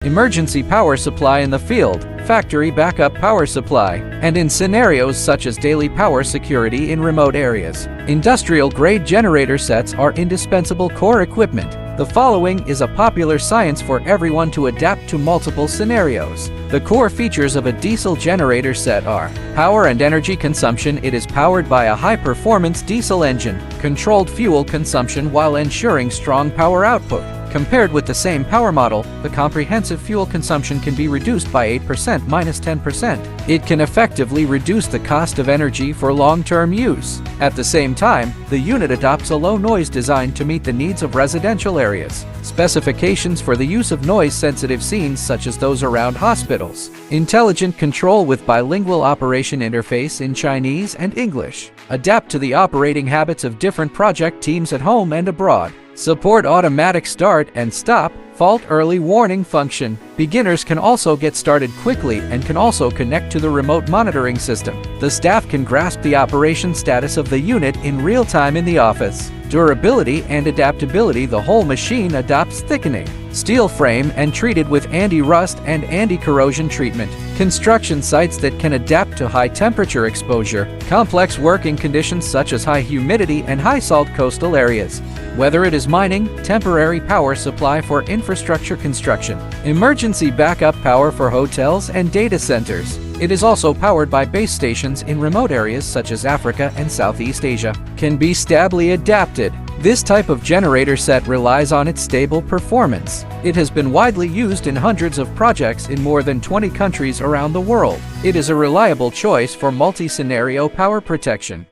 emergency power supply in the field, factory backup power supply, and in scenarios such as daily power security in remote areas. Industrial-grade generator sets are indispensable core equipment. The following is a popular science for everyone to adapt to multiple scenarios. The core features of a diesel generator set are power and energy consumption. It is powered by a high-performance diesel engine, controlled fuel consumption while ensuring strong power output. Compared with the same power model, the comprehensive fuel consumption can be reduced by 8% minus 10%. It can effectively reduce the cost of energy for long-term use. At the same time, the unit adopts a low-noise design to meet the needs of residential areas. Specifications for the use of noise-sensitive scenes such as those around hospitals. Intelligent control with bilingual operation interface in Chinese and English. Adapt to the operating habits of different project teams at home and abroad. Support automatic start and stop, fault early warning function. Beginners can also get started quickly and can also connect to the remote monitoring system. The staff can grasp the operation status of the unit in real time in the office. Durability and adaptability. The whole machine adopts thickening steel frame and treated with anti-rust and anti-corrosion treatment. Construction sites that can adapt to high temperature exposure. Complex working conditions such as high humidity and high salt coastal areas. Whether it is mining, temporary power supply for infrastructure construction, emergency backup power for hotels and data centers. It is also powered by base stations in remote areas such as Africa and Southeast Asia. Can be stably adapted. This type of generator set relies on its stable performance. It has been widely used in hundreds of projects in more than 20 countries around the world. It is a reliable choice for multi-scenario power protection.